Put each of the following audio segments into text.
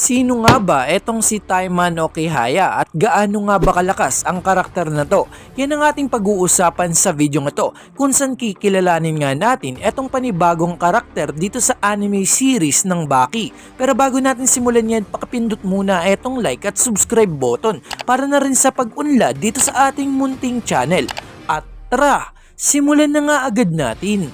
Sino nga ba etong si Taiman Okihaya at gaano nga ba kalakas ang karakter na to? Yan ang ating pag-uusapan sa video na to kung saan kikilalanin nga natin etong panibagong karakter dito sa anime series ng Baki. Pero bago natin simulan yan, pakapindot muna etong like at subscribe button para na rin sa pag-unlad dito sa ating munting channel. At tara, simulan na nga agad natin.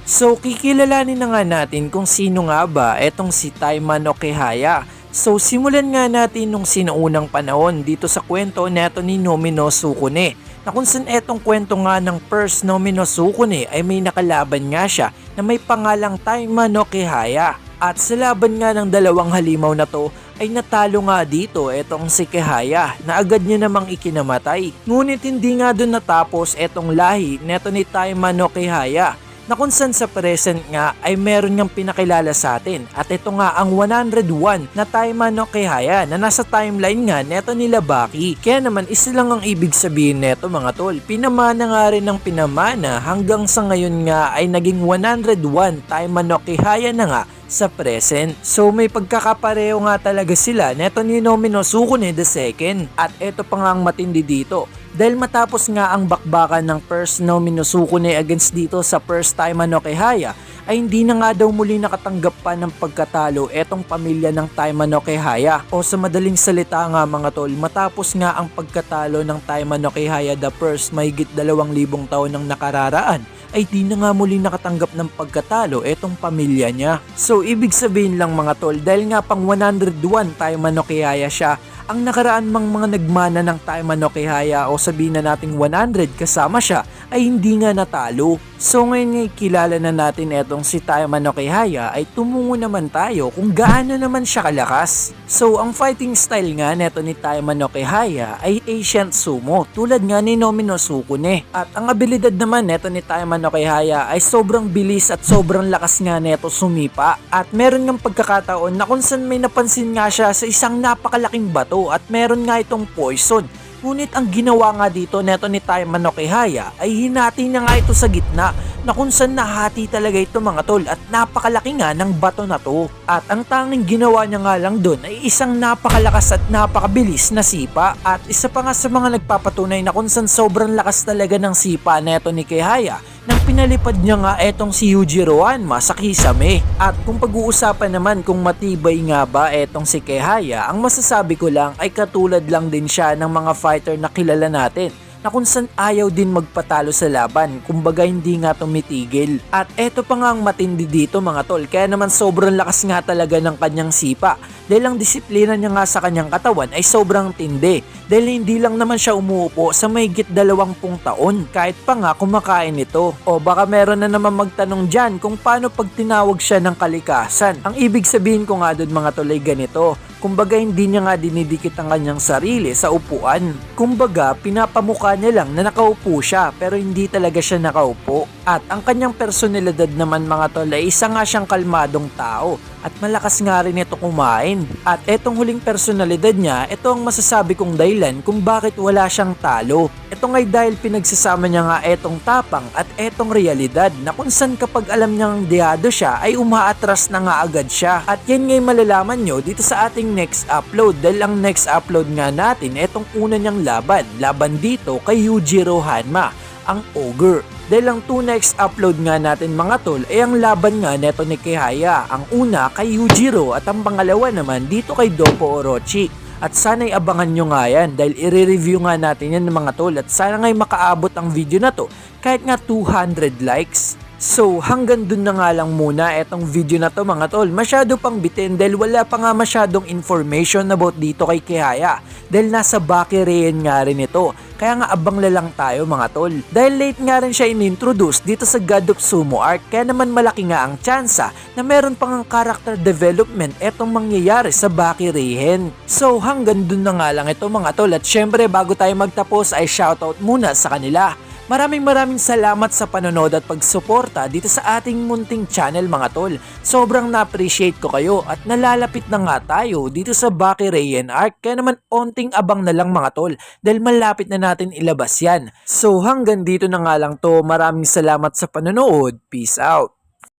So kikilalanin na nga natin kung sino nga ba etong si Taiman Okihaya. So simulan nga natin nung sinaunang panahon dito sa kwento neto ni Nomi no Sukune, na kung saan etong kwento nga ng first Nomi no Sukune ay may nakalaban nga siya na may pangalang Taiman Okihaya. At sa laban nga ng dalawang halimaw na to ay natalo nga dito etong si Kihaya na agad niya namang ikinamatay. Ngunit hindi nga doon natapos etong lahi neto ni Taiman Okihaya, na kung saan sa present nga ay meron niyang pinakilala sa atin. At ito nga ang 101 na Taiman Okihaya na nasa timeline nga neto nila Baki. Kaya naman isa lang ang ibig sabihin neto mga tol, pinamana nga rin ng pinamana hanggang sa ngayon nga ay naging 101 Taiman Okihaya na nga sa present. So may pagkakapareho nga talaga sila neto ni Nomi no Sukune II. At eto pa nga ang matindi dito, dahil matapos nga ang bakbakan ng first Nomi no Sukune against dito sa first Taiman Okihaya ay hindi na nga daw muli nakatanggap pa ng pagkatalo etong pamilya ng Taiman Okihaya. O sa madaling salita nga mga tol, matapos nga ang pagkatalo ng Taiman Okihaya the first mahigit 2,000 taon ng nakararaan ay di na nga muli nakatanggap ng pagkatalo etong pamilya niya. So ibig sabihin lang mga tol, dahil nga pang 101 Taiman Okihaya siya, ang nakaraan mang mga nagmana ng Taiman Okihaya o sabihin na nating 100 kasama siya ay hindi nga natalo. So ngayon nga kilala na natin etong si Taiman Okihaya ay tumungo naman tayo kung gaano naman siya kalakas. So ang fighting style nga neto ni Taiman Okihaya ay ancient sumo tulad nga ni Nomi no Sukune. At ang abilidad naman neto ni Taiman Okihaya ay sobrang bilis at sobrang lakas nga neto sumipa. At meron ngang pagkakataon na kung saan may napansin nga siya sa isang napakalaking bato at meron nga itong poison. Ngunit ang ginawa nga dito neto ni Taiman Okihaya ay hinati niya nga ito sa gitna, na kung saan nahati talaga ito mga tol at napakalaki nga ng bato na to. At ang tanging ginawa niya nga lang doon ay isang napakalakas at napakabilis na sipa. At isa pa nga sa mga nagpapatunay na kung saan sobrang lakas talaga ng sipa neto ni Kihaya nang pinalipad niya nga etong si Yujiro Hanma sa Kisame. At kung pag-uusapan naman kung matibay nga ba etong si Kihaya, ang masasabi ko lang ay katulad lang din siya ng mga fighter na kilala natin, na kung saan ayaw din magpatalo sa laban, kumbaga hindi nga tumitigil. At eto pa nga ang matindi dito mga tol, kaya naman sobrang lakas nga talaga ng kanyang sipa, dahil ang disiplina niya nga sa kanyang katawan ay sobrang tindi, dahil hindi lang naman siya umuupo sa mahigit 20 taon kahit pa nga kumakain ito. O baka meron na naman magtanong dyan kung paano pag tinawag siya ng kalikasan. Ang ibig sabihin ko nga doon mga tol ay ganito, kumbaga hindi niya nga dinidikit ang kanyang sarili sa upuan, kumbaga pinapamukha niya lang na nakaupo siya pero hindi talaga siya nakaupo. At ang kanyang personalidad naman mga tol ay isa nga siyang kalmadong tao at malakas nga rin ito kumain. At etong huling personalidad niya, ito ang masasabi kong dahilan kung bakit wala siyang talo. Ito nga'y dahil pinagsasama niya nga etong tapang at etong realidad, na kung saan kapag alam niyang diyado siya ay umaatras na nga agad siya. At yan nga'y malalaman nyo dito sa ating next upload, dahil ang next upload nga natin etong una niyang laban dito kay Yujiro Hanma, ang Ogre. Dahil ang 2 next upload nga natin mga tol ay ang laban nga neto ni Kihaya, ang una kay Yujiro at ang pangalawa naman dito kay Doppo Orochi. At sana'y abangan nyo nga yan dahil i-review nga natin yan mga tol, at sana nga'y makaabot ang video na to kahit nga 200 likes. So hanggang dun na nga lang muna etong video na to mga tol. Masyado pang bitin dahil wala pa nga masyadong information about dito kay Kihaya, dahil nasa Baki Reian nga rin ito. Kaya nga abang lang tayo mga tol, dahil late nga rin siya in-introduce dito sa God of Sumo arc, kaya naman malaki nga ang tsansa na meron pang character development etong mangyayari sa Baki Reian. So hanggang dun na nga lang ito mga tol, at syempre bago tayo magtapos ay shoutout muna sa kanila. Maraming salamat sa panonood at pagsuporta dito sa ating munting channel mga tol. Sobrang na-appreciate ko kayo at nalalapit na nga tayo dito sa Baki Reian arc, kaya naman onting abang na lang mga tol dahil malapit na natin ilabas yan. So hanggang dito na nga lang to, maraming salamat sa panonood, peace out.